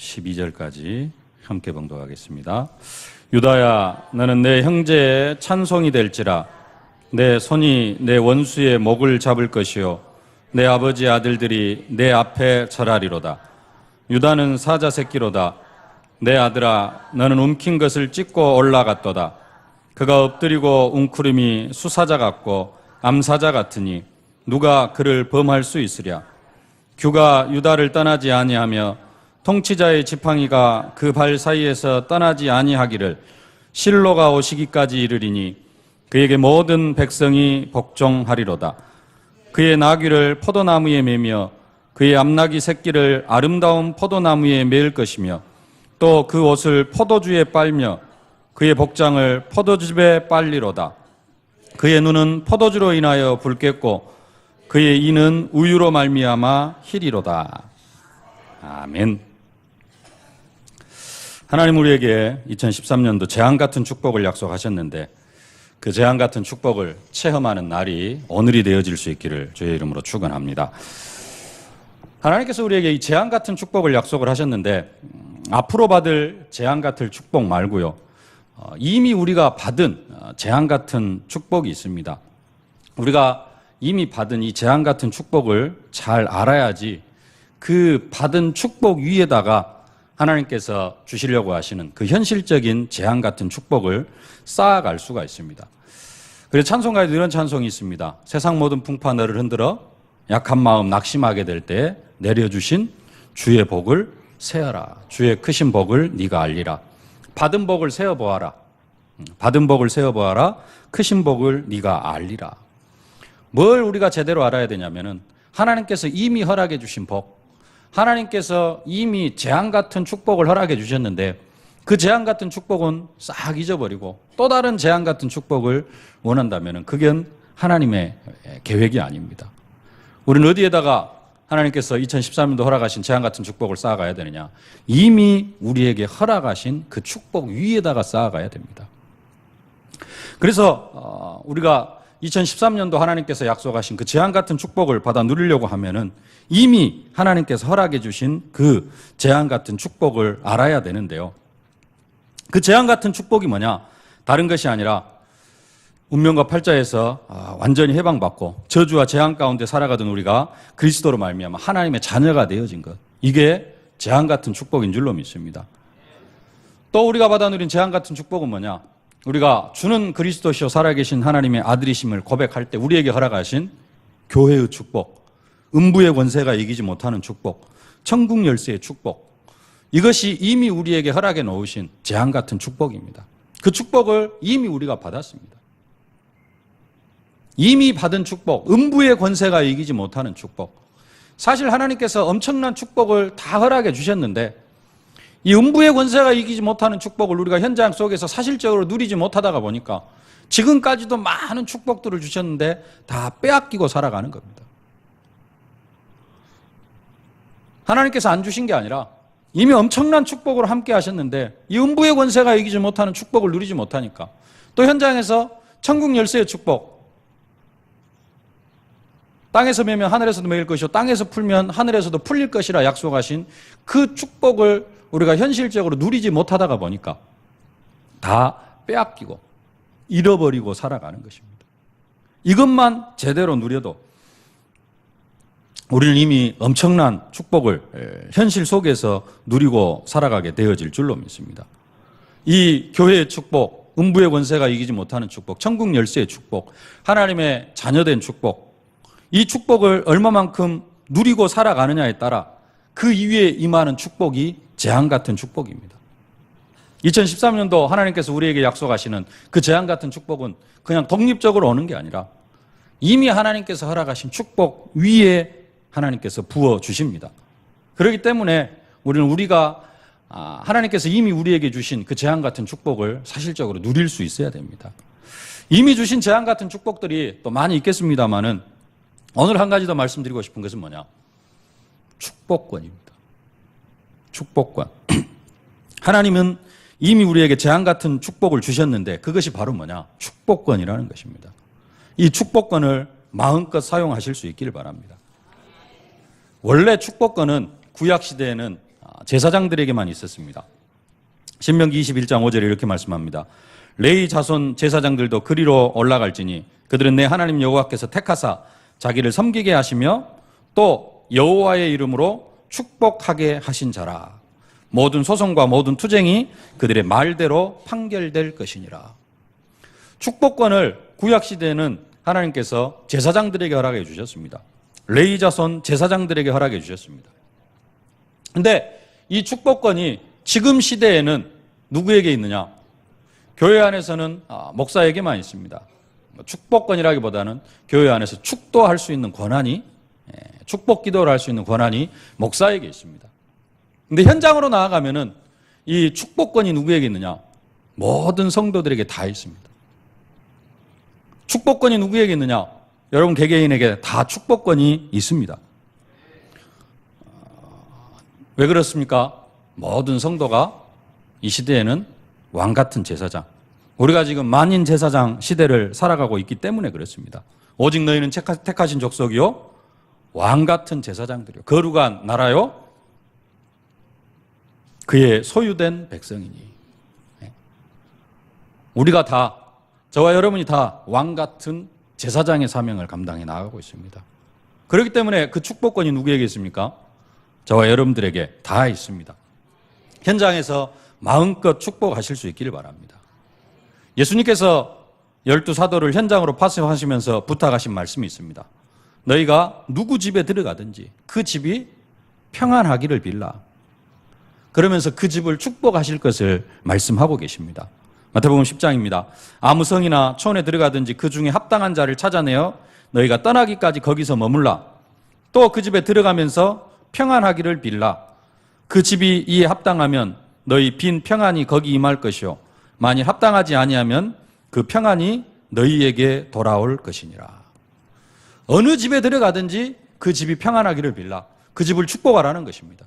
12절까지 함께 봉독하겠습니다. 유다야, 너는 내 형제의 찬송이 될지라. 내 손이 내 원수의 목을 잡을 것이요 내 아버지 아들들이 내 앞에 절하리로다. 유다는 사자 새끼로다. 내 아들아, 너는 움킨 것을 찢고 올라갔도다. 그가 엎드리고 웅크림이 수사자 같고 암사자 같으니 누가 그를 범할 수 있으랴. 규가 유다를 떠나지 아니하며 통치자의 지팡이가 그 발 사이에서 떠나지 아니하기를 실로가 오시기까지 이르리니 그에게 모든 백성이 복종하리로다. 그의 나귀를 포도나무에 매며 그의 암나귀 새끼를 아름다운 포도나무에 매일 것이며 또 그 옷을 포도주에 빨며 그의 복장을 포도즙에 빨리로다. 그의 눈은 포도주로 인하여 붉겠고 그의 이는 우유로 말미암아 희리로다. 아멘. 하나님 우리에게 2013년도 재앙 같은 축복을 약속하셨는데 그 재앙 같은 축복을 체험하는 날이 오늘이 되어질 수 있기를 주의 이름으로 축원합니다. 하나님께서 우리에게 이 재앙 같은 축복을 약속을 하셨는데 앞으로 받을 재앙 같은 축복 말고요. 이미 우리가 받은 재앙 같은 축복이 있습니다. 우리가 이미 받은 이 재앙 같은 축복을 잘 알아야지 그 받은 축복 위에다가 하나님께서 주시려고 하시는 그 현실적인 재앙 같은 축복을 쌓아갈 수가 있습니다. 그래서 찬송가에도 이런 찬송이 있습니다. 세상 모든 풍파 너를 흔들어 약한 마음 낙심하게 될 때 내려주신 주의 복을 세어라. 주의 크신 복을 네가 알리라. 받은 복을 세어보아라. 받은 복을 세어보아라. 크신 복을 네가 알리라. 뭘 우리가 제대로 알아야 되냐면은 하나님께서 이미 허락해 주신 복, 하나님께서 이미 재앙 같은 축복을 허락해 주셨는데 그 재앙 같은 축복은 싹 잊어버리고 또 다른 재앙 같은 축복을 원한다면은 그건 하나님의 계획이 아닙니다. 우리는 어디에다가 하나님께서 2013년도 허락하신 재앙 같은 축복을 쌓아가야 되느냐? 이미 우리에게 허락하신 그 축복 위에다가 쌓아가야 됩니다. 그래서 우리가 2013년도 하나님께서 약속하신 그 재앙 같은 축복을 받아 누리려고 하면은 이미 하나님께서 허락해 주신 그 재앙 같은 축복을 알아야 되는데요. 그 재앙 같은 축복이 뭐냐? 다른 것이 아니라 운명과 팔자에서 완전히 해방받고 저주와 재앙 가운데 살아가던 우리가 그리스도로 말미암아 하나님의 자녀가 되어진 것. 이게 재앙 같은 축복인 줄로 믿습니다. 또 우리가 받아 누린 재앙 같은 축복은 뭐냐? 우리가 주는 그리스도시요 살아계신 하나님의 아들이심을 고백할 때 우리에게 허락하신 교회의 축복, 음부의 권세가 이기지 못하는 축복, 천국 열쇠의 축복, 이것이 이미 우리에게 허락해 놓으신 재앙 같은 축복입니다. 그 축복을 이미 우리가 받았습니다. 이미 받은 축복, 음부의 권세가 이기지 못하는 축복. 사실 하나님께서 엄청난 축복을 다 허락해 주셨는데 이 음부의 권세가 이기지 못하는 축복을 우리가 현장 속에서 사실적으로 누리지 못하다가 보니까 지금까지도 많은 축복들을 주셨는데 다 빼앗기고 살아가는 겁니다. 하나님께서 안 주신 게 아니라 이미 엄청난 축복으로 함께 하셨는데 이 음부의 권세가 이기지 못하는 축복을 누리지 못하니까 또 현장에서 천국 열쇠의 축복, 땅에서 매면 하늘에서도 매일 것이요 땅에서 풀면 하늘에서도 풀릴 것이라 약속하신 그 축복을 우리가 현실적으로 누리지 못하다가 보니까 다 빼앗기고 잃어버리고 살아가는 것입니다. 이것만 제대로 누려도 우리는 이미 엄청난 축복을 현실 속에서 누리고 살아가게 되어질 줄로 믿습니다. 이 교회의 축복, 음부의 권세가 이기지 못하는 축복, 천국 열쇠의 축복, 하나님의 자녀된 축복, 이 축복을 얼마만큼 누리고 살아가느냐에 따라 그 이후에 임하는 축복이 재앙 같은 축복입니다. 2013년도 하나님께서 우리에게 약속하시는 그 재앙 같은 축복은 그냥 독립적으로 오는 게 아니라 이미 하나님께서 허락하신 축복 위에 하나님께서 부어주십니다. 그렇기 때문에 우리가 하나님께서 이미 우리에게 주신 그 재앙 같은 축복을 사실적으로 누릴 수 있어야 됩니다. 이미 주신 재앙 같은 축복들이 또 많이 있겠습니다만은 오늘 한 가지 더 말씀드리고 싶은 것은 뭐냐? 축복권입니다. 축복권. 하나님은 이미 우리에게 재앙 같은 축복을 주셨는데 그것이 바로 뭐냐? 축복권이라는 것입니다. 이 축복권을 마음껏 사용하실 수 있기를 바랍니다. 원래 축복권은 구약시대에는 제사장들에게만 있었습니다. 신명기 21장 5절에 이렇게 말씀합니다. 레위 자손 제사장들도 그리로 올라갈지니 그들은 내 하나님 여호와께서 택하사 자기를 섬기게 하시며 또 여호와의 이름으로 축복하게 하신 자라. 모든 소송과 모든 투쟁이 그들의 말대로 판결될 것이니라. 축복권을 구약시대에는 하나님께서 제사장들에게 허락해 주셨습니다. 레위 자손 제사장들에게 허락해 주셨습니다. 근데 이 축복권이 지금 시대에는 누구에게 있느냐? 교회 안에서는 목사에게만 있습니다. 축복권이라기보다는 교회 안에서 축도할 수 있는 권한이, 축복 기도를 할 수 있는 권한이 목사에게 있습니다. 근데 현장으로 나아가면은 이 축복권이 누구에게 있느냐? 모든 성도들에게 다 있습니다. 축복권이 누구에게 있느냐? 여러분 개개인에게 다 축복권이 있습니다. 왜 그렇습니까? 모든 성도가 이 시대에는 왕 같은 제사장, 우리가 지금 만인 제사장 시대를 살아가고 있기 때문에 그렇습니다. 오직 너희는 택하신 족속이요 왕 같은 제사장들이요 거룩한 나라요 그의 소유된 백성이니. 우리가 다, 저와 여러분이 다 왕 같은 제사장의 사명을 감당해 나가고 있습니다. 그렇기 때문에 그 축복권이 누구에게 있습니까? 저와 여러분들에게 다 있습니다. 현장에서 마음껏 축복하실 수 있기를 바랍니다. 예수님께서 12사도를 현장으로 파송하시면서 부탁하신 말씀이 있습니다. 너희가 누구 집에 들어가든지 그 집이 평안하기를 빌라. 그러면서 그 집을 축복하실 것을 말씀하고 계십니다. 마태복음 10장입니다. 아무 성이나 촌에 들어가든지 그 중에 합당한 자를 찾아내어 너희가 떠나기까지 거기서 머물라. 또 그 집에 들어가면서 평안하기를 빌라. 그 집이 이에 합당하면 너희 빈 평안이 거기 임할 것이요 만일 합당하지 아니하면 그 평안이 너희에게 돌아올 것이니라. 어느 집에 들어가든지 그 집이 평안하기를 빌라. 그 집을 축복하라는 것입니다.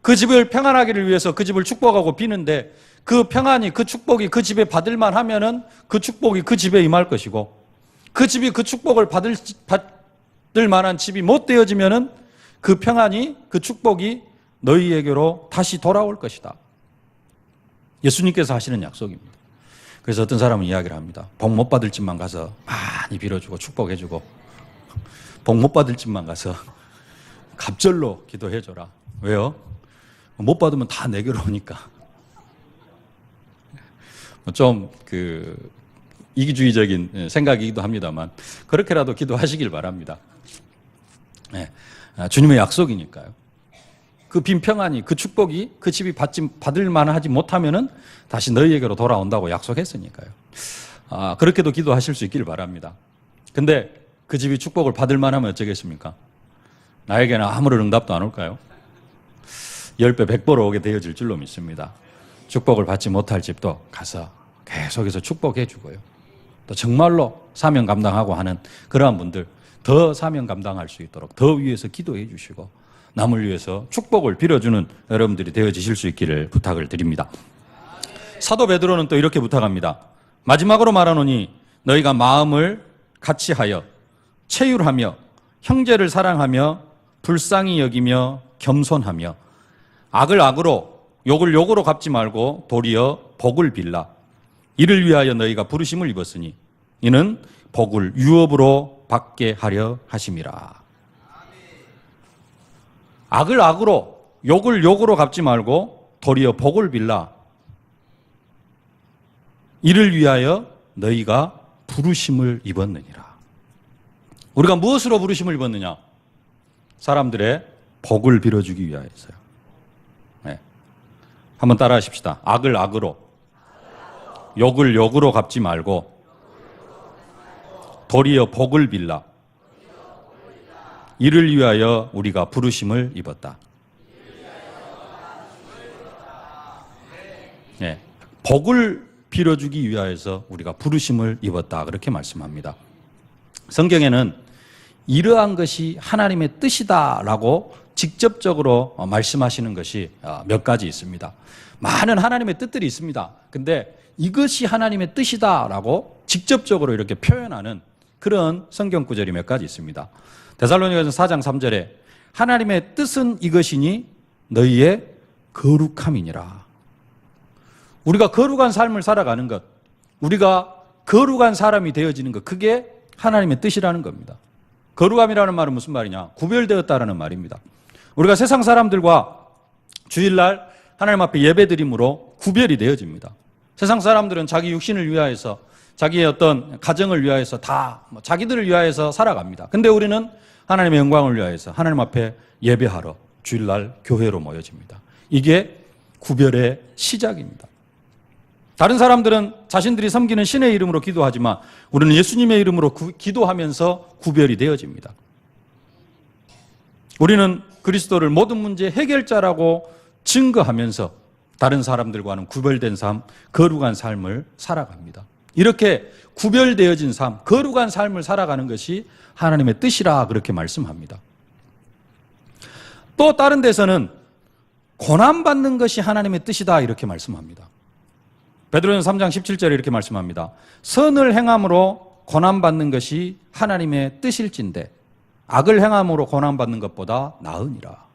그 집을 평안하기를 위해서 그 집을 축복하고 비는데 그 평안이, 그 축복이 그 집에 받을만 하면은 그 축복이 그 집에 임할 것이고 그 집이 그 축복을 받을 만한 집이 못 되어지면은 그 평안이, 그 축복이 너희에게로 다시 돌아올 것이다. 예수님께서 하시는 약속입니다. 그래서 어떤 사람은 이야기를 합니다. 복 못 받을 집만 가서 많이 빌어주고 축복해주고 복 못 받을 집만 가서 갑절로 기도해줘라. 왜요? 못 받으면 다 내게로 오니까. 좀 이기주의적인 생각이기도 합니다만 그렇게라도 기도하시길 바랍니다. 네. 주님의 약속이니까요. 그 빈 평안이, 그 축복이 그 집이 받을 만하지 못하면은 다시 너희에게로 돌아온다고 약속했으니까요. 그렇게도 기도하실 수 있기를 바랍니다. 근데 그 집이 축복을 받을 만하면 어쩌겠습니까? 나에게는 아무런 응답도 안 올까요? 10배, 100배로 오게 되어질 줄로 믿습니다. 축복을 받지 못할 집도 가서 계속해서 축복해 주고요. 또 정말로 사명 감당하고 하는 그러한 분들 더 사명 감당할 수 있도록 더 위해서 기도해 주시고 남을 위해서 축복을 빌어주는 여러분들이 되어지실 수 있기를 부탁을 드립니다. 사도 베드로는 또 이렇게 부탁합니다. 마지막으로 말하노니 너희가 마음을 같이하여 체휼하며 형제를 사랑하며 불쌍히 여기며 겸손하며 악을 악으로 욕을 욕으로 갚지 말고 도리어 복을 빌라. 이를 위하여 너희가 부르심을 입었으니 이는 복을 유업으로 받게 하려 하심이라. 악을 악으로 욕을 욕으로 갚지 말고 도리어 복을 빌라. 이를 위하여 너희가 부르심을 입었느니라. 우리가 무엇으로 부르심을 입었느냐? 사람들의 복을 빌어주기 위하여서요. 네. 한번 따라 하십시다. 악을 악으로, 욕을 욕으로 갚지 말고 도리어 복을 빌라. 이를 위하여 우리가 부르심을 입었다. 네. 복을 빌어주기 위하여서 우리가 부르심을 입었다. 그렇게 말씀합니다. 성경에는 이러한 것이 하나님의 뜻이다라고 직접적으로 말씀하시는 것이 몇 가지 있습니다. 많은 하나님의 뜻들이 있습니다. 근데 이것이 하나님의 뜻이다라고 직접적으로 이렇게 표현하는 그런 성경 구절이 몇 가지 있습니다. 데살로니가서 4장 3절에 하나님의 뜻은 이것이니 너희의 거룩함이니라. 우리가 거룩한 삶을 살아가는 것, 우리가 거룩한 사람이 되어지는 것, 그게 하나님의 뜻이라는 겁니다. 거룩함이라는 말은 무슨 말이냐? 구별되었다라는 말입니다. 우리가 세상 사람들과 주일날 하나님 앞에 예배드림으로 구별이 되어집니다. 세상 사람들은 자기 육신을 위하여서, 자기의 어떤 가정을 위하여서 다 자기들을 위하여서 살아갑니다. 근데 우리는 하나님의 영광을 위하여서 하나님 앞에 예배하러 주일날 교회로 모여집니다. 이게 구별의 시작입니다. 다른 사람들은 자신들이 섬기는 신의 이름으로 기도하지만 우리는 예수님의 이름으로 기도하면서 구별이 되어집니다. 우리는 그리스도를 모든 문제의 해결자라고 증거하면서 다른 사람들과는 구별된 삶, 거룩한 삶을 살아갑니다. 이렇게 구별되어진 삶, 거룩한 삶을 살아가는 것이 하나님의 뜻이라 그렇게 말씀합니다. 또 다른 데서는 고난받는 것이 하나님의 뜻이다 이렇게 말씀합니다. 베드로전서 3장 17절에 이렇게 말씀합니다. 선을 행함으로 고난받는 것이 하나님의 뜻일진데 악을 행함으로 고난받는 것보다 나으니라.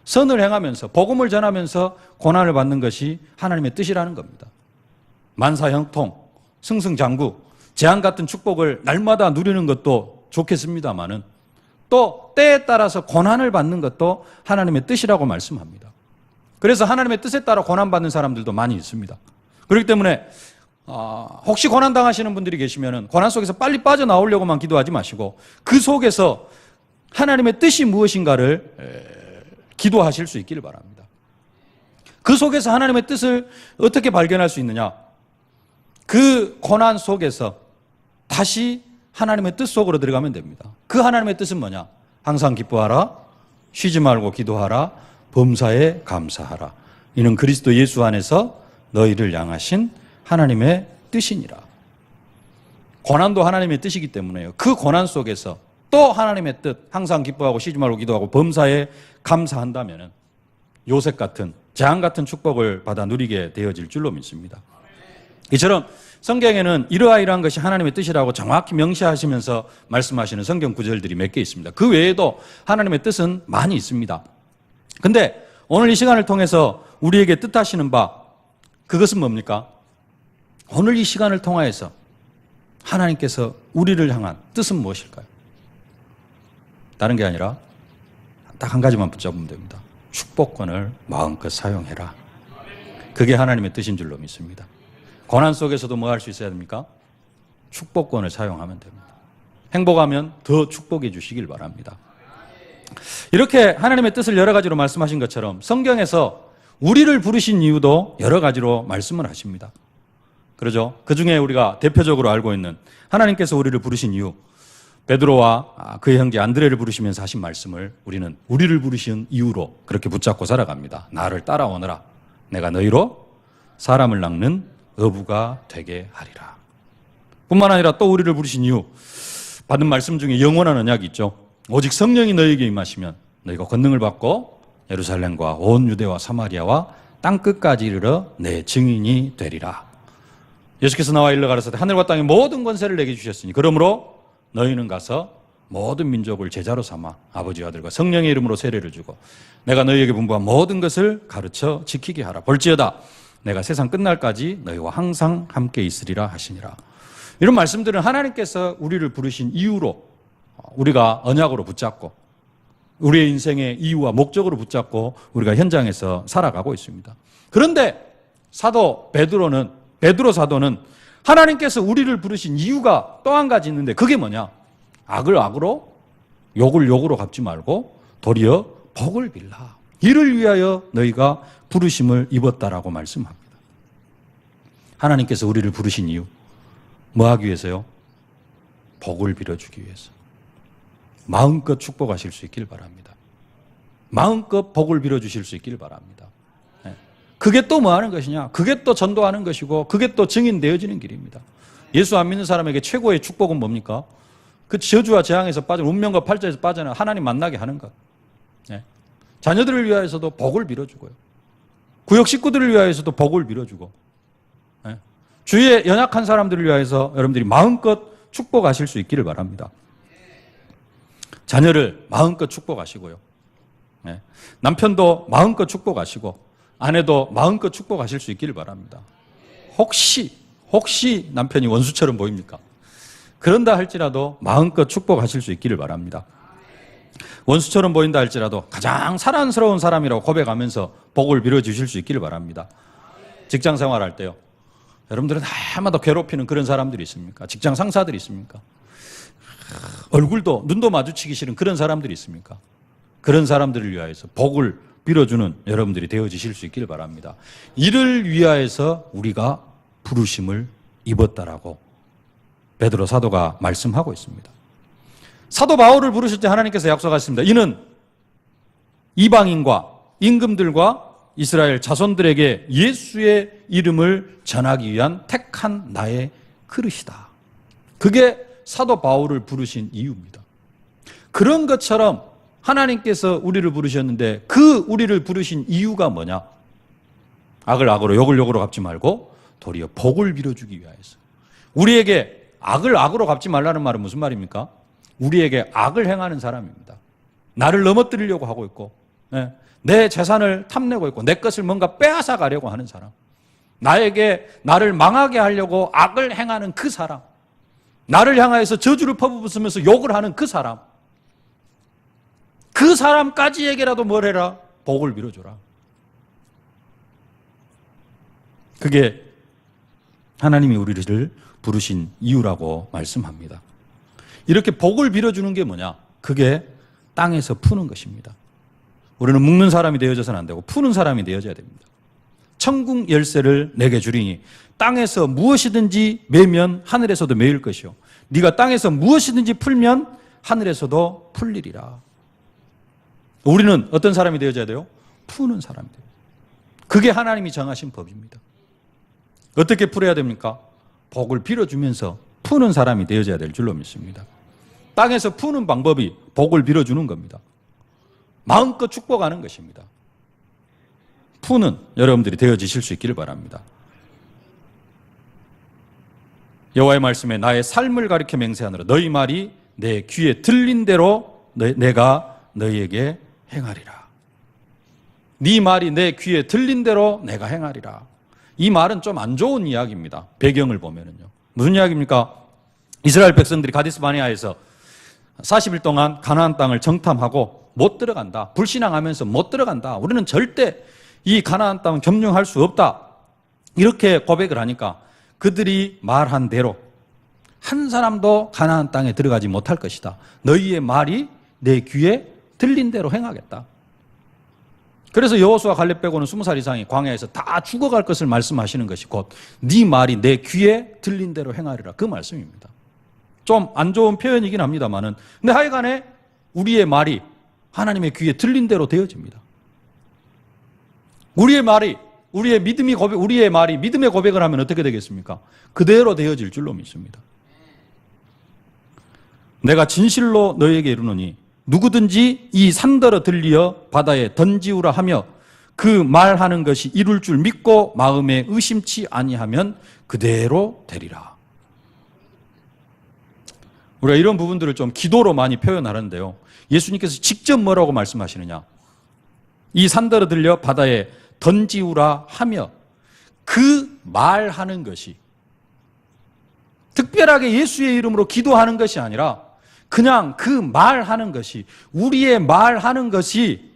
선을 행하면서 복음을 전하면서 고난을 받는 것이 하나님의 뜻이라는 겁니다. 만사형통, 승승장구, 재앙 같은 축복을 날마다 누리는 것도 좋겠습니다마는 또 때에 따라서 고난을 받는 것도 하나님의 뜻이라고 말씀합니다. 그래서 하나님의 뜻에 따라 고난받는 사람들도 많이 있습니다. 그렇기 때문에 혹시 고난당하시는 분들이 계시면 고난 속에서 빨리 빠져나오려고만 기도하지 마시고 그 속에서 하나님의 뜻이 무엇인가를 기도하실 수 있기를 바랍니다. 그 속에서 하나님의 뜻을 어떻게 발견할 수 있느냐? 그 고난 속에서 다시 하나님의 뜻 속으로 들어가면 됩니다. 그 하나님의 뜻은 뭐냐? 항상 기뻐하라, 쉬지 말고 기도하라, 범사에 감사하라. 이는 그리스도 예수 안에서 너희를 향하신 하나님의 뜻이니라. 고난도 하나님의 뜻이기 때문에요. 그 고난 속에서 또 하나님의 뜻, 항상 기뻐하고 쉬지 말고 기도하고 범사에 감사한다면 요셉 같은, 재앙 같은 축복을 받아 누리게 되어질 줄로 믿습니다. 이처럼 성경에는 이러한 것이 하나님의 뜻이라고 정확히 명시하시면서 말씀하시는 성경 구절들이 몇 개 있습니다. 그 외에도 하나님의 뜻은 많이 있습니다. 근데 오늘 이 시간을 통해서 우리에게 뜻하시는 바, 그것은 뭡니까? 오늘 이 시간을 통하여서 하나님께서 우리를 향한 뜻은 무엇일까요? 다른 게 아니라 딱 한 가지만 붙잡으면 됩니다. 축복권을 마음껏 사용해라. 그게 하나님의 뜻인 줄로 믿습니다. 고난 속에서도 뭐 할 수 있어야 됩니까? 축복권을 사용하면 됩니다. 행복하면 더 축복해 주시길 바랍니다. 이렇게 하나님의 뜻을 여러 가지로 말씀하신 것처럼 성경에서 우리를 부르신 이유도 여러 가지로 말씀을 하십니다. 그러죠? 그 중에 우리가 대표적으로 알고 있는 하나님께서 우리를 부르신 이유, 베드로와 그의 형제 안드레를 부르시면서 하신 말씀을 우리는 우리를 부르신 이유로 그렇게 붙잡고 살아갑니다. 나를 따라오너라. 내가 너희로 사람을 낚는 어부가 되게 하리라. 뿐만 아니라 또 우리를 부르신 이유, 받은 말씀 중에 영원한 언약이 있죠. 오직 성령이 너희에게 임하시면 너희가 권능을 받고 예루살렘과 온 유대와 사마리아와 땅끝까지 이르러 내 증인이 되리라. 예수께서 나와 일러 가라사대 하늘과 땅의 모든 권세를 내게 주셨으니 그러므로 너희는 가서 모든 민족을 제자로 삼아 아버지와 아들과 성령의 이름으로 세례를 주고 내가 너희에게 분부한 모든 것을 가르쳐 지키게 하라. 볼지어다 내가 세상 끝날까지 너희와 항상 함께 있으리라 하시니라. 이런 말씀들은 하나님께서 우리를 부르신 이유로 우리가 언약으로 붙잡고 우리의 인생의 이유와 목적으로 붙잡고 우리가 현장에서 살아가고 있습니다. 그런데 베드로 사도는 하나님께서 우리를 부르신 이유가 또 한 가지 있는데 그게 뭐냐? 악을 악으로 욕을 욕으로 갚지 말고 도리어 복을 빌라. 이를 위하여 너희가 부르심을 입었다라고 말씀합니다. 하나님께서 우리를 부르신 이유 뭐 하기 위해서요? 복을 빌어주기 위해서. 마음껏 축복하실 수 있길 바랍니다. 마음껏 복을 빌어주실 수 있길 바랍니다. 그게 또 뭐 하는 것이냐? 그게 또 전도하는 것이고 그게 또 증인되어지는 길입니다. 예수 안 믿는 사람에게 최고의 축복은 뭡니까? 그 저주와 재앙에서 빠져 운명과 팔자에서 빠져나 하나님 만나게 하는 것. 자녀들을 위하여서도 복을 빌어주고요. 구역 식구들을 위하여서도 복을 빌어주고 주위에 연약한 사람들을 위하여서 여러분들이 마음껏 축복하실 수 있기를 바랍니다. 자녀를 마음껏 축복하시고요. 예. 남편도 마음껏 축복하시고 아내도 마음껏 축복하실 수 있기를 바랍니다. 혹시 남편이 원수처럼 보입니까? 그런다 할지라도 마음껏 축복하실 수 있기를 바랍니다. 원수처럼 보인다 할지라도 가장 사랑스러운 사람이라고 고백하면서 복을 빌어주실 수 있기를 바랍니다. 직장 생활할 때요. 여러분들은 아마도 괴롭히는 그런 사람들이 있습니까? 직장 상사들이 있습니까? 얼굴도 눈도 마주치기 싫은 그런 사람들이 있습니까? 그런 사람들을 위하여서 복을 빌어주는 여러분들이 되어지실 수 있기를 바랍니다. 이를 위하여서 우리가 부르심을 입었다라고 베드로 사도가 말씀하고 있습니다. 사도 바울을 부르실 때 하나님께서 약속하셨습니다. 이는 이방인과 임금들과 이스라엘 자손들에게 예수의 이름을 전하기 위한 택한 나의 그릇이다. 그게 사도 바울을 부르신 이유입니다. 그런 것처럼 하나님께서 우리를 부르셨는데 그 우리를 부르신 이유가 뭐냐? 악을 악으로 욕을 욕으로 갚지 말고 도리어 복을 빌어주기 위하여서. 우리에게 악을 악으로 갚지 말라는 말은 무슨 말입니까? 우리에게 악을 행하는 사람입니다. 나를 넘어뜨리려고 하고 있고 내 재산을 탐내고 있고 내 것을 뭔가 빼앗아 가려고 하는 사람, 나를 망하게 하려고 악을 행하는 그 사람, 나를 향하여서 저주를 퍼부으면서 욕을 하는 그 사람, 그 사람까지에게라도 뭘 해라? 복을 빌어줘라. 그게 하나님이 우리를 부르신 이유라고 말씀합니다. 이렇게 복을 빌어주는 게 뭐냐? 그게 땅에서 푸는 것입니다. 우리는 묶는 사람이 되어져서는 안 되고 푸는 사람이 되어져야 됩니다. 천국 열쇠를 내게 주리니 땅에서 무엇이든지 매면 하늘에서도 매일 것이요 네가 땅에서 무엇이든지 풀면 하늘에서도 풀리리라. 우리는 어떤 사람이 되어져야 돼요? 푸는 사람이 돼요. 그게 하나님이 정하신 법입니다. 어떻게 풀어야 됩니까? 복을 빌어주면서 푸는 사람이 되어져야 될 줄로 믿습니다. 땅에서 푸는 방법이 복을 빌어주는 겁니다. 마음껏 축복하는 것입니다. 푸는 여러분들이 되어지실 수 있기를 바랍니다. 여호와의 말씀에 나의 삶을 가리켜 맹세하노라. 너희 말이 내 귀에 들린 대로 내가 너희에게 행하리라. 네 말이 내 귀에 들린 대로 내가 행하리라. 이 말은 좀 안 좋은 이야기입니다. 배경을 보면은요. 무슨 이야기입니까? 이스라엘 백성들이 가데스 바네아에서 40일 동안 가나안 땅을 정탐하고 못 들어간다. 불신앙하면서 못 들어간다. 우리는 절대 이 가나안 땅을 점령할 수 없다. 이렇게 고백을 하니까 그들이 말한 대로 한 사람도 가나안 땅에 들어가지 못할 것이다. 너희의 말이 내 귀에 들린 대로 행하겠다. 그래서 여호수아 갈렙 빼고는 20살 이상이 광야에서 다 죽어갈 것을 말씀하시는 것이 곧 네 말이 내 귀에 들린 대로 행하리라. 그 말씀입니다. 좀 안 좋은 표현이긴 합니다만은 근데 하여간에 우리의 말이 하나님의 귀에 들린 대로 되어집니다. 우리의 말이 믿음의 고백을 하면 어떻게 되겠습니까? 그대로 되어질 줄로 믿습니다. 내가 진실로 너희에게 이르노니 누구든지 이 산더러 들리어 바다에 던지우라 하며 그 말하는 것이 이룰 줄 믿고 마음에 의심치 아니하면 그대로 되리라. 우리가 이런 부분들을 좀 기도로 많이 표현하는데요. 예수님께서 직접 뭐라고 말씀하시느냐? 이 산더러 들려 바다에 던지우라 하며 그 말하는 것이 특별하게 예수의 이름으로 기도하는 것이 아니라 그냥 그 말하는 것이 우리의 말하는 것이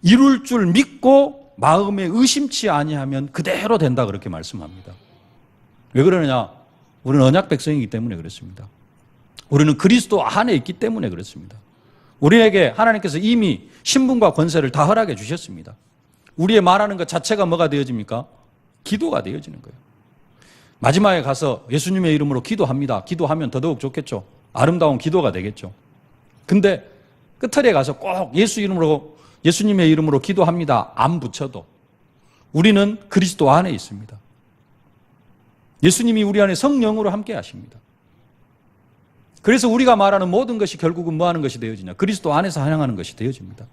이룰 줄 믿고 마음에 의심치 아니하면 그대로 된다 그렇게 말씀합니다. 왜 그러느냐? 우리는 언약 백성이기 때문에 그렇습니다. 우리는 그리스도 안에 있기 때문에 그렇습니다. 우리에게 하나님께서 이미 신분과 권세를 다 허락해 주셨습니다. 우리의 말하는 것 자체가 뭐가 되어집니까? 기도가 되어지는 거예요. 마지막에 가서 예수님의 이름으로 기도합니다. 기도하면 더더욱 좋겠죠. 아름다운 기도가 되겠죠. 근데 끝털에 가서 꼭 예수님의 이름으로 기도합니다. 안 붙여도 우리는 그리스도 안에 있습니다. 예수님이 우리 안에 성령으로 함께 하십니다. 그래서 우리가 말하는 모든 것이 결국은 뭐 하는 것이 되어지냐? 그리스도 안에서 환영하는 것이 되어집니다.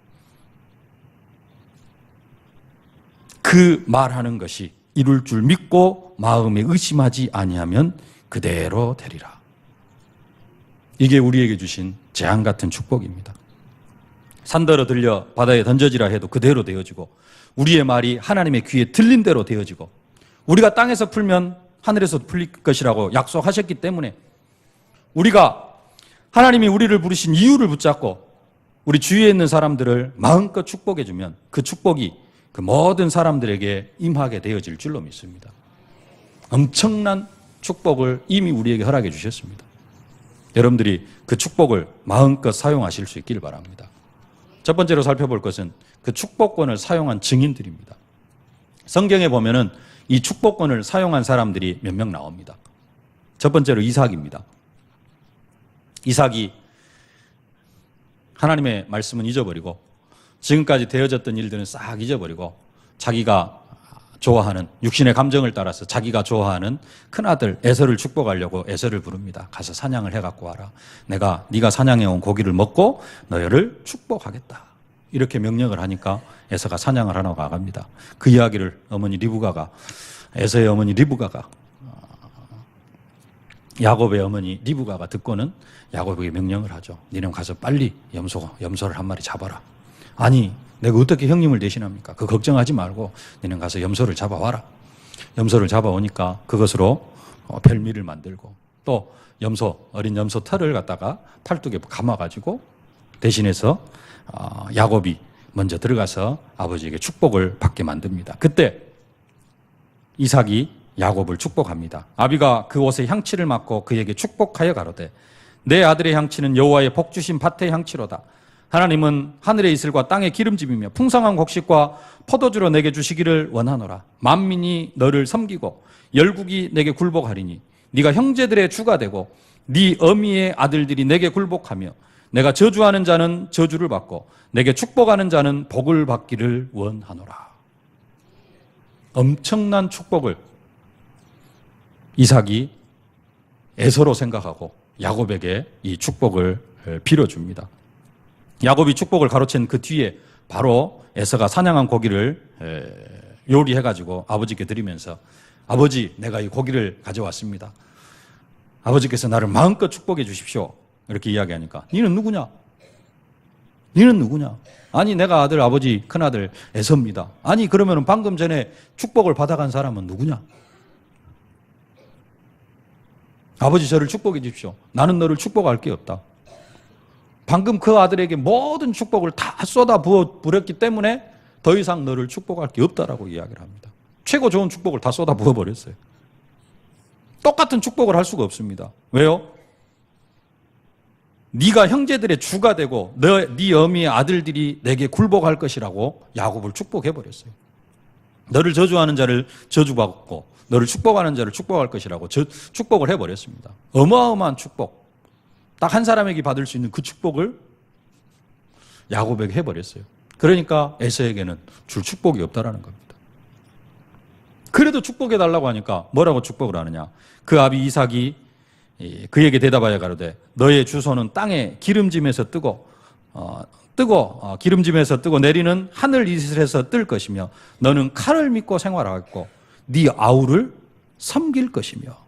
그 말하는 것이 이룰 줄 믿고 마음에 의심하지 아니하면 그대로 되리라. 이게 우리에게 주신 재앙 같은 축복입니다. 산더러 들려 바다에 던져지라 해도 그대로 되어지고, 우리의 말이 하나님의 귀에 들린 대로 되어지고, 우리가 땅에서 풀면 하늘에서 풀릴 것이라고 약속하셨기 때문에 우리가 하나님이 우리를 부르신 이유를 붙잡고 우리 주위에 있는 사람들을 마음껏 축복해주면 그 축복이 그 모든 사람들에게 임하게 되어질 줄로 믿습니다. 엄청난 축복을 이미 우리에게 허락해 주셨습니다. 여러분들이 그 축복을 마음껏 사용하실 수 있기를 바랍니다. 첫 번째로 살펴볼 것은 그 축복권을 사용한 증인들입니다. 성경에 보면은 이 축복권을 사용한 사람들이 몇 명 나옵니다. 첫 번째로 이삭입니다. 이삭이 하나님의 말씀은 잊어버리고 지금까지 되어졌던 일들은 싹 잊어버리고 자기가 좋아하는, 육신의 감정을 따라서 자기가 좋아하는 큰아들 에서를 축복하려고 에서를 부릅니다. 가서 사냥을 해갖고 와라. 네가 사냥해온 고기를 먹고 너희를 축복하겠다. 이렇게 명령을 하니까 에서가 사냥을 하러 나갑니다. 그 이야기를 에서의 어머니 리브가가 야곱의 어머니 리브가가 듣고는 야곱에게 명령을 하죠. 니는 가서 빨리 염소를 한 마리 잡아라. 아니, 내가 어떻게 형님을 대신합니까? 그 걱정하지 말고 니는 가서 염소를 잡아와라. 염소를 잡아오니까 그것으로 별미를 만들고 또 어린 염소 털을 갖다가 팔뚝에 감아가지고 대신해서 야곱이 먼저 들어가서 아버지에게 축복을 받게 만듭니다. 그때 이삭이 야곱을 축복합니다. 아비가 그 옷에 향치를 맡고 그에게 축복하여 가로되 내 아들의 향치는 여호와의 복 주신 밭의 향치로다. 하나님은 하늘의 이슬과 땅의 기름짐이며 풍성한 곡식과 포도주로 내게 주시기를 원하노라. 만민이 너를 섬기고 열국이 내게 굴복하리니 네가 형제들의 주가 되고 네 어미의 아들들이 내게 굴복하며 내가 저주하는 자는 저주를 받고 내게 축복하는 자는 복을 받기를 원하노라. 엄청난 축복을 이삭이 에서로 생각하고 야곱에게 이 축복을 빌어줍니다. 야곱이 축복을 가로챈 그 뒤에 바로 에서가 사냥한 고기를 요리해가지고 아버지께 드리면서 아버지, 내가 이 고기를 가져왔습니다. 아버지께서 나를 마음껏 축복해 주십시오. 이렇게 이야기하니까 니는 누구냐? 아니, 내가 아버지 큰아들 에서입니다. 아니, 그러면 방금 전에 축복을 받아간 사람은 누구냐? 아버지, 저를 축복해 주십시오. 나는 너를 축복할 게 없다. 방금 그 아들에게 모든 축복을 다 쏟아 부어 버렸기 때문에 더 이상 너를 축복할 게 없다라고 이야기를 합니다. 최고 좋은 축복을 다 쏟아 부어 버렸어요. 똑같은 축복을 할 수가 없습니다. 왜요? 네가 형제들의 주가 되고 네 어미의 아들들이 내게 굴복할 것이라고 야곱을 축복해 버렸어요. 너를 저주하는 자를 저주받고 너를 축복하는 자를 축복할 것이라고 축복을 해버렸습니다. 어마어마한 축복. 딱 한 사람에게 받을 수 있는 그 축복을 야곱에게 해버렸어요. 그러니까 에서에게는 줄 축복이 없다라는 겁니다. 그래도 축복해달라고 하니까 뭐라고 축복을 하느냐. 그 아비 이삭이 그에게 대답하여 가로되 너의 주소는 땅에 기름짐에서 뜨고 기름짐에서 뜨고 내리는 하늘 이슬에서 뜰 것이며 너는 칼을 믿고 생활하겠고 네 아우를 섬길 것이며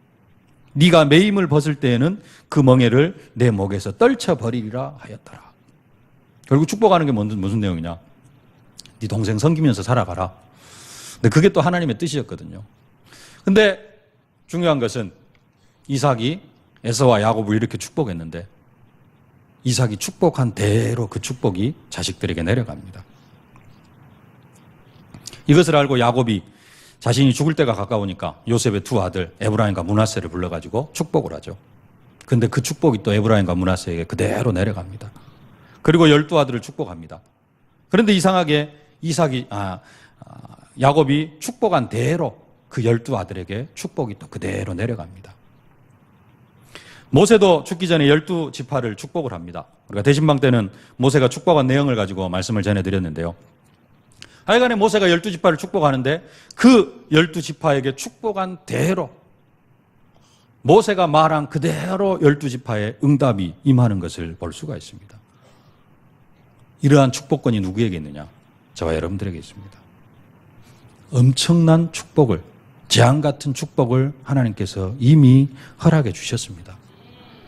네가 매임을 벗을 때에는 그 멍에를 내 목에서 떨쳐버리리라 하였더라. 결국 축복하는 게 무슨 내용이냐. 네 동생 섬기면서 살아가라. 근데 그게 또 하나님의 뜻이었거든요. 근데 중요한 것은 이삭이 에서와 야곱을 이렇게 축복했는데 이삭이 축복한 대로 그 축복이 자식들에게 내려갑니다. 이것을 알고 야곱이 자신이 죽을 때가 가까우니까 요셉의 두 아들 에브라임과 므낫세를 불러가지고 축복을 하죠. 근데 그 축복이 또 에브라임과 므낫세에게 그대로 내려갑니다. 그리고 12아들을 축복합니다. 그런데 이상하게 야곱이 축복한 대로 그 12아들에게 축복이 또 그대로 내려갑니다. 모세도 죽기 전에 12지파를 축복을 합니다. 우리가 대신방 때는 모세가 축복한 내용을 가지고 말씀을 전해드렸는데요. 하여간에 모세가 12지파를 축복하는데 그 12지파에게 축복한 대로 모세가 말한 그대로 12지파의 응답이 임하는 것을 볼 수가 있습니다. 이러한 축복권이 누구에게 있느냐? 저와 여러분들에게 있습니다. 엄청난 축복을, 재앙 같은 축복을 하나님께서 이미 허락해 주셨습니다.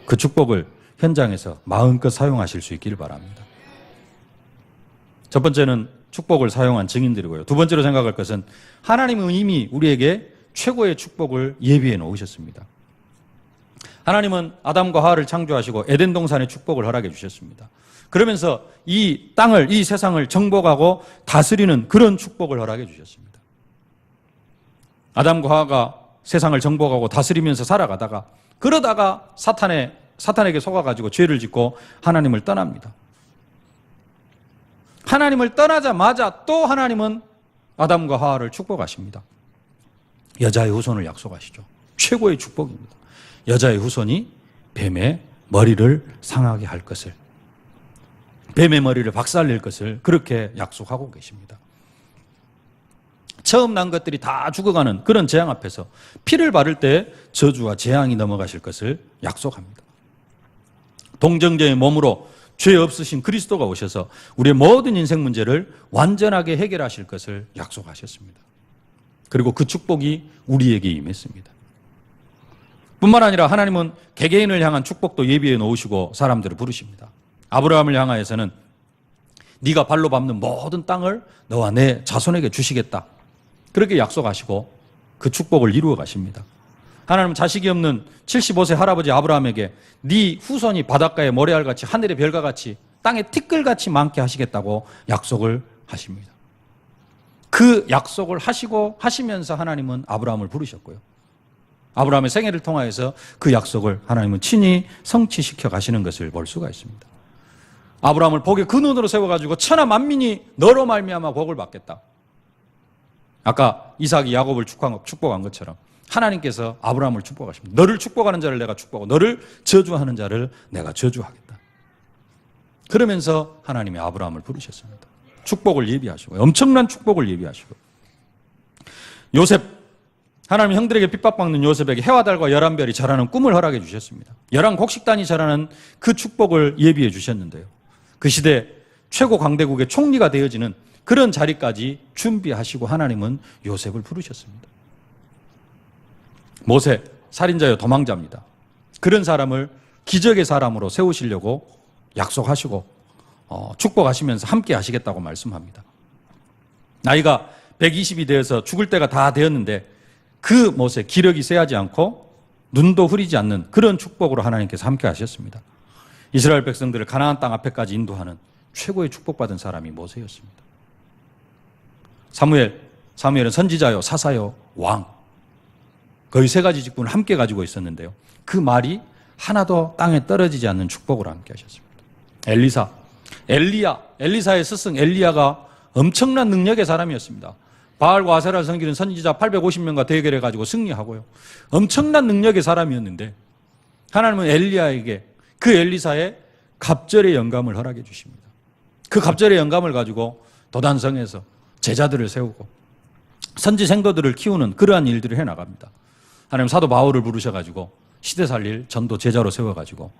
그 축복을 현장에서 마음껏 사용하실 수 있기를 바랍니다. 첫 번째는 축복을 사용한 증인들이고요. 두 번째로 생각할 것은 하나님은 이미 우리에게 최고의 축복을 예비해 놓으셨습니다. 하나님은 아담과 하와를 창조하시고 에덴 동산의 축복을 허락해 주셨습니다. 그러면서 이 땅을, 이 세상을 정복하고 다스리는 그런 축복을 허락해 주셨습니다. 아담과 하와가 세상을 정복하고 다스리면서 살아가다가 그러다가 사탄에게 속아가지고 죄를 짓고 하나님을 떠납니다. 하나님을 떠나자마자 또 하나님은 아담과 하와를 축복하십니다. 여자의 후손을 약속하시죠. 최고의 축복입니다. 여자의 후손이 뱀의 머리를 상하게 할 것을, 뱀의 머리를 박살낼 것을 그렇게 약속하고 계십니다. 처음 난 것들이 다 죽어가는 그런 재앙 앞에서 피를 바를 때 저주와 재앙이 넘어가실 것을 약속합니다. 동정자의 몸으로 죄 없으신 그리스도가 오셔서 우리의 모든 인생 문제를 완전하게 해결하실 것을 약속하셨습니다. 그리고 그 축복이 우리에게 임했습니다. 뿐만 아니라 하나님은 개개인을 향한 축복도 예비해 놓으시고 사람들을 부르십니다. 아브라함을 향하여서는 네가 발로 밟는 모든 땅을 너와 내 자손에게 주시겠다. 그렇게 약속하시고 그 축복을 이루어 가십니다. 하나님은 자식이 없는 75세 할아버지 아브라함에게 네 후손이 바닷가의 모래알같이 하늘의 별과같이 땅의 티끌같이 많게 하시겠다고 약속을 하십니다. 그 약속을 하시면서 하나님은 아브라함을 부르셨고요. 아브라함의 생애를 통하여서 그 약속을 하나님은 친히 성취시켜 가시는 것을 볼 수가 있습니다. 아브라함을 복의 근원으로 세워가지고 천하 만민이 너로 말미암아 복을 받겠다. 아까 이삭이 야곱을 축복한 것처럼 하나님께서 아브라함을 축복하십니다. 너를 축복하는 자를 내가 축복하고 너를 저주하는 자를 내가 저주하겠다. 그러면서 하나님이 아브라함을 부르셨습니다. 축복을 예비하시고 엄청난 축복을 예비하시고 요셉, 하나님 형들에게 핍박받는 요셉에게 해와 달과 11별이 자라는 꿈을 허락해 주셨습니다. 11곡식단이 자라는 그 축복을 예비해 주셨는데요. 그 시대 최고 강대국의 총리가 되어지는 그런 자리까지 준비하시고 하나님은 요셉을 부르셨습니다. 모세, 살인자여 도망자입니다. 그런 사람을 기적의 사람으로 세우시려고 약속하시고 축복하시면서 함께 하시겠다고 말씀합니다. 나이가 120이 되어서 죽을 때가 다 되었는데 그 모세, 기력이 쇠하지 않고 눈도 흐리지 않는 그런 축복으로 하나님께서 함께 하셨습니다. 이스라엘 백성들을 가나안 땅 앞에까지 인도하는 최고의 축복받은 사람이 모세였습니다. 사무엘은 선지자요, 사사요, 왕, 거의 세 가지 직분을 함께 가지고 있었는데요. 그 말이 하나도 땅에 떨어지지 않는 축복으로 함께 하셨습니다. 엘리사의 스승 엘리야가 엄청난 능력의 사람이었습니다. 바알과 아세라를 섬기는 선지자 850명과 대결해가지고 승리하고요. 엄청난 능력의 사람이었는데 하나님은 엘리야에게 그 엘리사의 갑절의 영감을 허락해 주십니다. 그 갑절의 영감을 가지고 도단성에서 제자들을 세우고 선지 생도들을 키우는 그러한 일들을 해나갑니다. 하나님 사도 바울을 부르셔가지고 시대 살릴 전도 제자로 세워가지고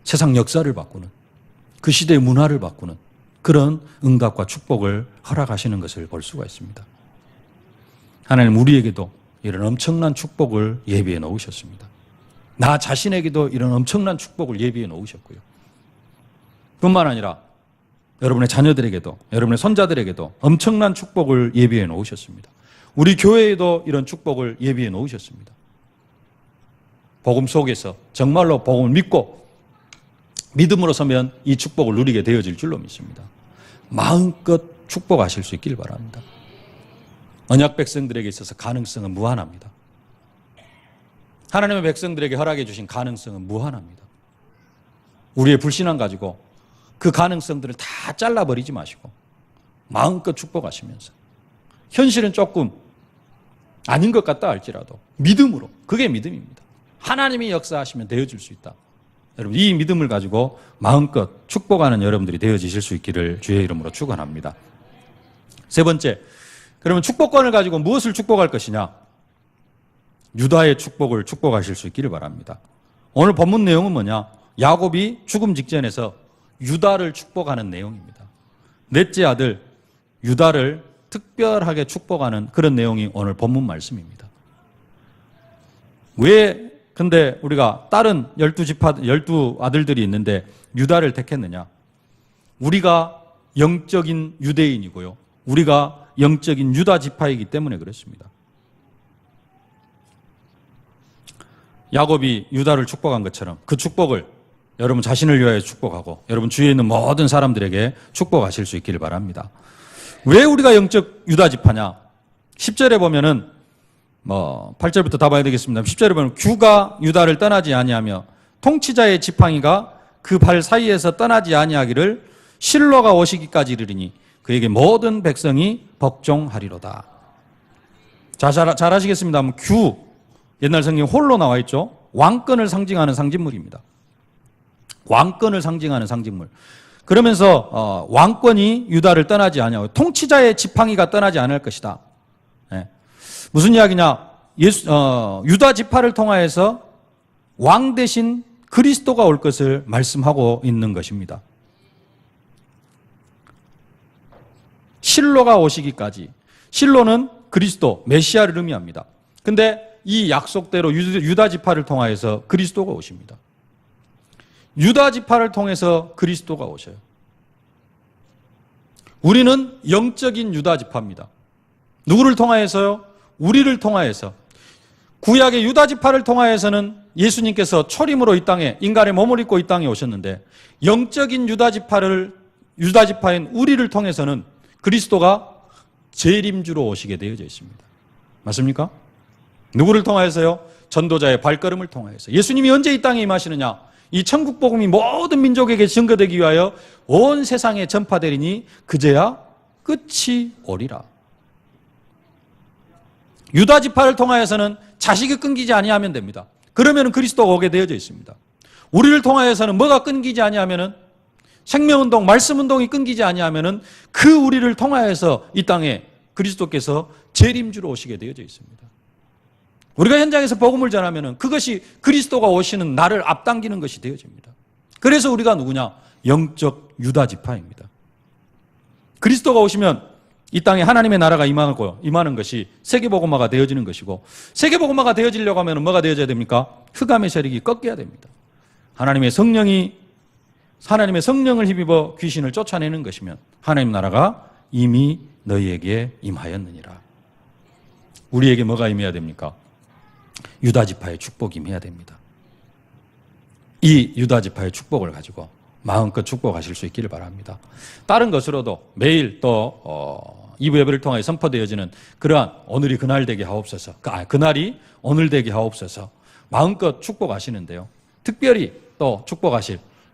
세상 역사를 바꾸는 그 시대의 문화를 바꾸는 그런 응답과 축복을 허락하시는 것을 볼 수가 있습니다. 하나님 우리에게도 이런 엄청난 축복을 예비해 놓으셨습니다. 나 자신에게도 이런 엄청난 축복을 예비해 놓으셨고요. 뿐만 아니라 여러분의 자녀들에게도 여러분의 손자들에게도 엄청난 축복을 예비해 놓으셨습니다. 우리 교회에도 이런 축복을 예비해 놓으셨습니다. 복음 속에서 정말로 복음을 믿고 믿음으로 서면 이 축복을 누리게 되어질 줄로 믿습니다. 마음껏 축복하실 수 있길 바랍니다. 언약 백성들에게 있어서 가능성은 무한합니다. 하나님의 백성들에게 허락해 주신 가능성은 무한합니다. 우리의 불신앙 가지고 그 가능성들을 다 잘라버리지 마시고 마음껏 축복하시면서 현실은 조금 아닌 것 같다 할지라도 믿음으로, 그게 믿음입니다. 하나님이 역사하시면 되어질 수 있다. 여러분 이 믿음을 가지고 마음껏 축복하는 여러분들이 되어지실 수 있기를 주의 이름으로 축원합니다. 세 번째, 그러면 축복권을 가지고 무엇을 축복할 것이냐? 유다의 축복을 축복하실 수 있기를 바랍니다. 오늘 본문 내용은 뭐냐? 야곱이 죽음 직전에서 유다를 축복하는 내용입니다. 넷째 아들 유다를 특별하게 축복하는 그런 내용이 오늘 본문 말씀입니다. 왜 근데 우리가 다른 12 아들들이 있는데 유다를 택했느냐? 우리가 영적인 유대인이고요. 우리가 영적인 유다 지파이기 때문에 그렇습니다. 야곱이 유다를 축복한 것처럼 그 축복을 여러분 자신을 위하여 축복하고 여러분 주위에 있는 모든 사람들에게 축복하실 수 있기를 바랍니다. 왜 우리가 영적 유다 지파냐? 10절에 보면은 8절부터 다 봐야 되겠습니다. 10절에 보면 규가 유다를 떠나지 아니하며 통치자의 지팡이가 그 발 사이에서 떠나지 아니하기를 실로가 오시기까지 이르리니 그에게 모든 백성이 복종하리로다. 자, 잘 아시겠습니다. 규, 옛날 성경 홀로 나와 있죠. 왕권을 상징하는 상징물입니다. 왕권을 상징하는 상징물. 그러면서 왕권이 유다를 떠나지 아니하고 통치자의 지팡이가 떠나지 않을 것이다. 네. 무슨 이야기냐? 유다 지파를 통하여서 왕 대신 그리스도가 올 것을 말씀하고 있는 것입니다. 실로가 오시기까지. 실로는 그리스도, 메시아를 의미합니다. 근데 이 약속대로 유다 지파를 통하여서 그리스도가 오십니다. 유다 지파를 통해서 그리스도가 오셔요. 우리는 영적인 유다 지파입니다. 누구를 통하여서요? 우리를 통하여서. 구약의 유다 지파를 통하여서는 예수님께서 초림으로 이 땅에 인간의 몸을 입고 이 땅에 오셨는데 영적인 유다 지파인 우리를 통해서는 그리스도가 재림주로 오시게 되어져 있습니다. 맞습니까? 누구를 통하여서요? 전도자의 발걸음을 통하여서. 예수님이 언제 이 땅에 임하시느냐? 이 천국 복음이 모든 민족에게 증거되기 위하여 온 세상에 전파되리니 그제야 끝이 오리라. 유다 지파를 통하여서는 자식이 끊기지 아니하면 됩니다. 그러면 그리스도가 오게 되어져 있습니다. 우리를 통하여서는 뭐가 끊기지 아니하면은 생명운동, 말씀운동이 끊기지 아니하면은 그 우리를 통하여서 이 땅에 그리스도께서 재림주로 오시게 되어져 있습니다. 우리가 현장에서 복음을 전하면은 그것이 그리스도가 오시는 날을 앞당기는 것이 되어집니다. 그래서 우리가 누구냐? 영적 유다 지파입니다. 그리스도가 오시면 이 땅에 하나님의 나라가 임하는 것이 세계복음화가 되어지는 것이고 세계복음화가 되어지려고 하면 뭐가 되어져야 됩니까? 흑암의 세력이 꺾여야 됩니다. 하나님의 성령을 힘입어 귀신을 쫓아내는 것이면 하나님 나라가 이미 너희에게 임하였느니라. 우리에게 뭐가 임해야 됩니까? 유다 지파의 축복이 임해야 됩니다. 이 유다 지파의 축복을 가지고 마음껏 축복하실 수 있기를 바랍니다. 다른 것으로도 매일 또 2부 예배를 통하여 선포되어지는 그러한 오늘이 그날 되게 하옵소서. 그날이 오늘 되게 하옵소서. 마음껏 축복하시는데요. 특별히 또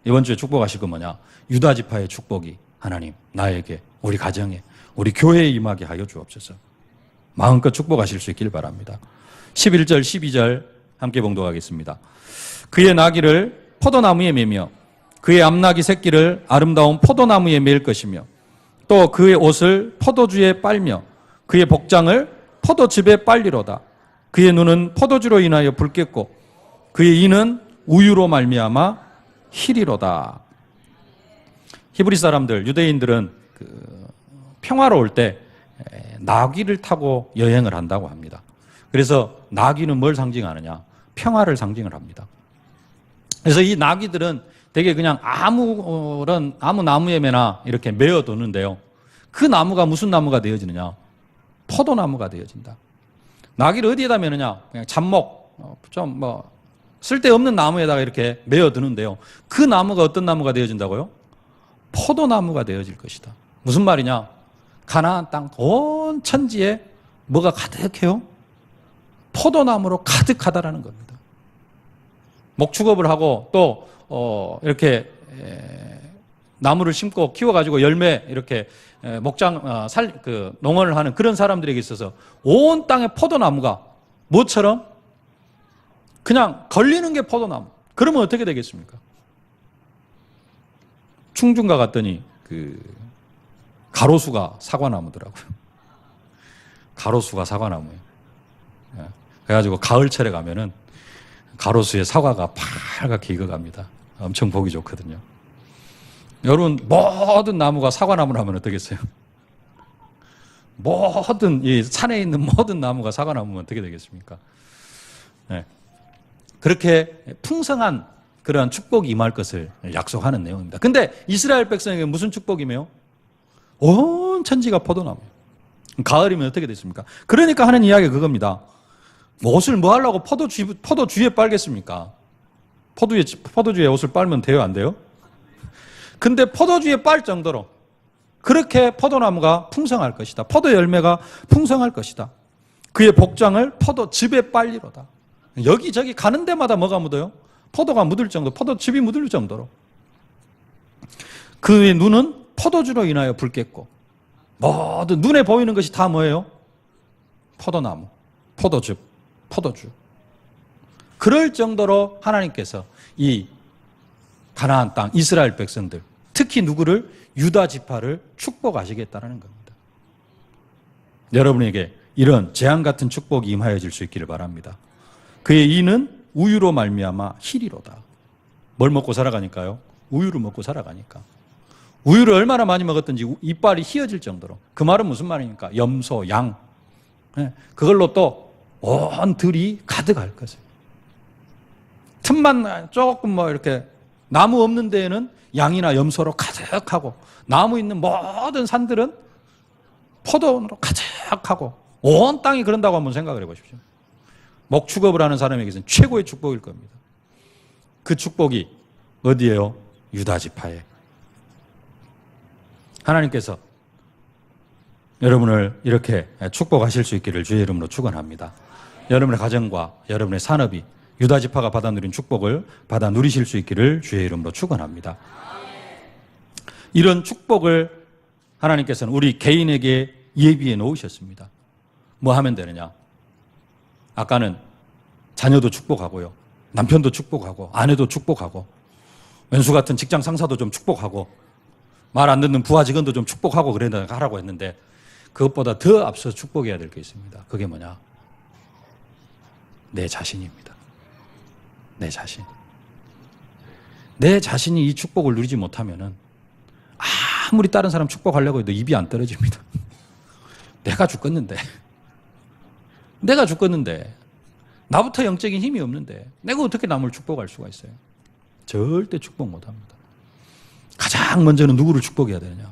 이번 주에 축복하실 건 뭐냐? 유다 지파의 축복이 하나님 나에게, 우리 가정에, 우리 교회에 임하게 하여 주옵소서. 마음껏 축복하실 수 있기를 바랍니다. 11절 12절 함께 봉독하겠습니다. 그의 나귀를 포도나무에 매며 그의 암나귀 새끼를 아름다운 포도나무에 매일 것이며 또 그의 옷을 포도주에 빨며 그의 복장을 포도즙에 빨리로다. 그의 눈은 포도주로 인하여 붉겠고 그의 이는 우유로 말미암아 희리로다. 히브리 사람들, 유대인들은 평화로울 때 나귀를 타고 여행을 한다고 합니다. 그래서 나귀는 뭘 상징하느냐? 평화를 상징을 합니다. 그래서 이 나귀들은 되게 그냥 아무 나무에나 이렇게 메어두는데요. 그 나무가 무슨 나무가 되어지느냐? 포도나무가 되어진다. 나귀를 어디에다 매느냐? 그냥 잡목, 쓸데없는 나무에다가 이렇게 메어두는데요. 그 나무가 어떤 나무가 되어진다고요? 포도나무가 되어질 것이다. 무슨 말이냐? 가나안 땅 온 천지에 뭐가 가득해요? 포도나무로 가득하다라는 겁니다. 목축업을 하고 또 이렇게 나무를 심고 키워가지고 열매 이렇게 농원을 하는 그런 사람들에게 있어서 온 땅에 포도나무가 뭐처럼 그냥 걸리는 게 포도나무. 그러면 어떻게 되겠습니까? 충중가 갔더니 가로수가 사과나무더라고요. 가로수가 사과나무예요. 그래가지고 가을철에 가면은 가로수에 사과가 파랗게 익어갑니다. 엄청 보기 좋거든요. 여러분, 모든 나무가 사과나무를 하면 어떻겠어요? 모든 이 산에 있는 모든 나무가 사과나무면 어떻게 되겠습니까? 네. 그렇게 풍성한 그러한 축복이 임할 것을 약속하는 내용입니다. 근데 이스라엘 백성에게 무슨 축복이며? 온 천지가 포도나무예요. 가을이면 어떻게 됐습니까? 그러니까 하는 이야기가 그겁니다. 옷을 뭐 하려고 포도주에 빨겠습니까? 포도주에 옷을 빨면 돼요, 안 돼요? 근데 포도주에 빨 정도로 그렇게 포도나무가 풍성할 것이다. 포도 열매가 풍성할 것이다. 그의 복장을 포도즙에 빨리로다. 여기저기 가는 데마다 뭐가 묻어요? 포도가 묻을 정도, 포도즙이 묻을 정도로. 그의 눈은 포도주로 인하여 붉겠고, 모든 눈에 보이는 것이 다 뭐예요? 포도나무, 포도즙, 포도주. 그럴 정도로 하나님께서 이 가나안 땅 이스라엘 백성들, 특히 누구를? 유다 지파를 축복하시겠다는 겁니다. 여러분에게 이런 재앙 같은 축복이 임하여질 수 있기를 바랍니다. 그의 이는 우유로 말미암아 희리로다. 뭘 먹고 살아가니까요? 우유를 먹고 살아가니까. 우유를 얼마나 많이 먹었든지 이빨이 휘어질 정도로. 그 말은 무슨 말입니까? 염소, 양. 그걸로 또 온 들이 가득할 것이에요. 틈만 조금 뭐 이렇게 나무 없는 데에는 양이나 염소로 가득하고, 나무 있는 모든 산들은 포도원으로 가득하고, 온 땅이 그런다고 한번 생각을 해보십시오. 목축업을 하는 사람에게서는 최고의 축복일 겁니다. 그 축복이 어디예요? 유다 지파에. 하나님께서 여러분을 이렇게 축복하실 수 있기를 주의 이름으로 축원합니다. 여러분의 가정과 여러분의 산업이 유다 지파가 받아 누린 축복을 받아 누리실 수 있기를 주의 이름으로 축원합니다. 이런 축복을 하나님께서는 우리 개인에게 예비해 놓으셨습니다. 뭐 하면 되느냐? 아까는 자녀도 축복하고요, 남편도 축복하고, 아내도 축복하고, 왼수 같은 직장 상사도 좀 축복하고, 말 안 듣는 부하 직원도 좀 축복하고 하라고 했는데, 그것보다 더 앞서 축복해야 될 게 있습니다. 그게 뭐냐? 내 자신입니다. 내 자신. 내 자신이 이 축복을 누리지 못하면은 아무리 다른 사람 축복하려고 해도 입이 안 떨어집니다. 내가 죽겠는데. 내가 죽겠는데. 나부터 영적인 힘이 없는데 내가 어떻게 남을 축복할 수가 있어요? 절대 축복 못합니다. 가장 먼저는 누구를 축복해야 되느냐?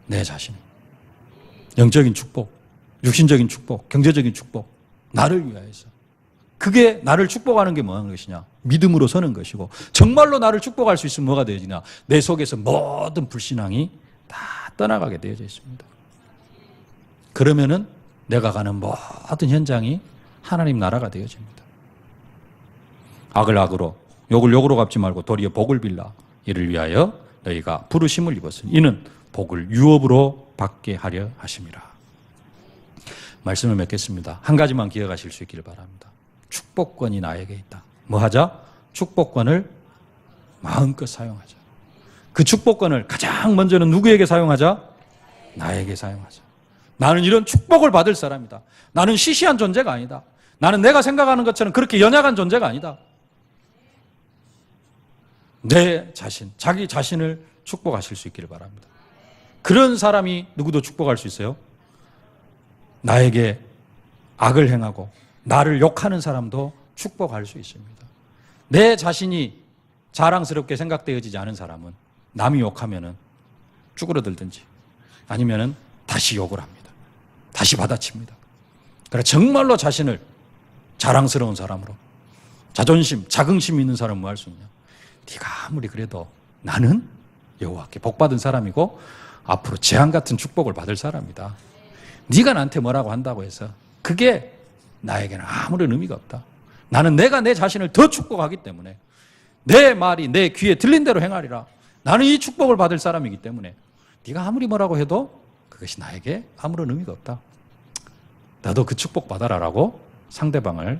내 자신. 영적인 축복, 육신적인 축복, 경제적인 축복, 나를 위하여서. 그게 나를 축복하는 게 뭐하는 것이냐? 믿음으로 서는 것이고, 정말로 나를 축복할 수 있으면 뭐가 되어지냐? 내 속에서 모든 불신앙이 다 떠나가게 되어져 있습니다. 그러면은 내가 가는 모든 현장이 하나님 나라가 되어집니다. 악을 악으로, 욕을 욕으로 갚지 말고 도리어 복을 빌라. 이를 위하여 너희가 부르심을 입었으니 이는 복을 유업으로 받게 하려 하심이라. 말씀을 맺겠습니다. 한 가지만 기억하실 수 있기를 바랍니다. 축복권이 나에게 있다. 뭐 하자? 축복권을 마음껏 사용하자. 그 축복권을 가장 먼저는 누구에게 사용하자? 나에게 사용하자. 나는 이런 축복을 받을 사람이다. 나는 시시한 존재가 아니다. 나는 내가 생각하는 것처럼 그렇게 연약한 존재가 아니다. 내 자신, 자기 자신을 축복하실 수 있기를 바랍니다. 그런 사람이 누구도 축복할 수 있어요? 나에게 악을 행하고 나를 욕하는 사람도 축복할 수 있습니다. 내 자신이 자랑스럽게 생각되어지지 않은 사람은 남이 욕하면은 쭈그러들든지 아니면은 다시 욕을 합니다. 다시 받아칩니다. 그래 정말로 자신을 자랑스러운 사람으로, 자존심, 자긍심 있는 사람은 뭐 할 수 있냐? 네가 아무리 그래도 나는 여호와께 복받은 사람이고 앞으로 재앙 같은 축복을 받을 사람이다. 네가 나한테 뭐라고 한다고 해서 그게 나에게는 아무런 의미가 없다. 나는 내가 내 자신을 더 축복하기 때문에 내 말이 내 귀에 들린 대로 행하리라. 나는 이 축복을 받을 사람이기 때문에 네가 아무리 뭐라고 해도 그것이 나에게 아무런 의미가 없다. 나도 그 축복 받아라라고 상대방을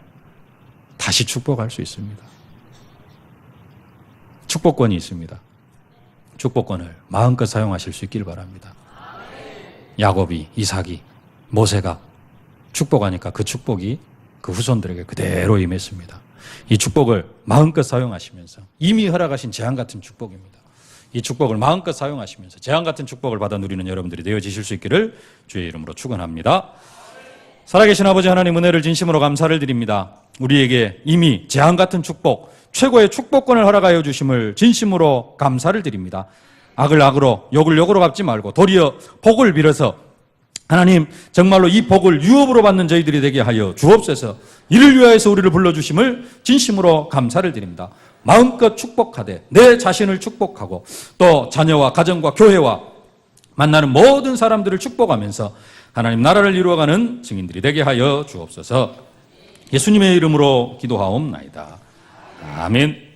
다시 축복할 수 있습니다. 축복권이 있습니다. 축복권을 마음껏 사용하실 수 있기를 바랍니다. 야곱이, 이삭이, 모세가 축복하니까 그 축복이 그 후손들에게 그대로 임했습니다. 이 축복을 마음껏 사용하시면서 이미 허락하신 재앙 같은 축복입니다. 이 축복을 마음껏 사용하시면서 재앙 같은 축복을 받아 누리는 여러분들이 되어지실 수 있기를 주의 이름으로 축원합니다. 살아계신 아버지 하나님, 은혜를 진심으로 감사를 드립니다. 우리에게 이미 재앙 같은 축복, 최고의 축복권을 허락하여 주심을 진심으로 감사를 드립니다. 악을 악으로 욕을 욕으로 갚지 말고 도리어 복을 빌어서 하나님 정말로 이 복을 유업으로 받는 저희들이 되게 하여 주옵소서. 이를 위하여서 우리를 불러주심을 진심으로 감사를 드립니다. 마음껏 축복하되 내 자신을 축복하고 또 자녀와 가정과 교회와 만나는 모든 사람들을 축복하면서 하나님 나라를 이루어가는 증인들이 되게 하여 주옵소서. 예수님의 이름으로 기도하옵나이다. 아멘.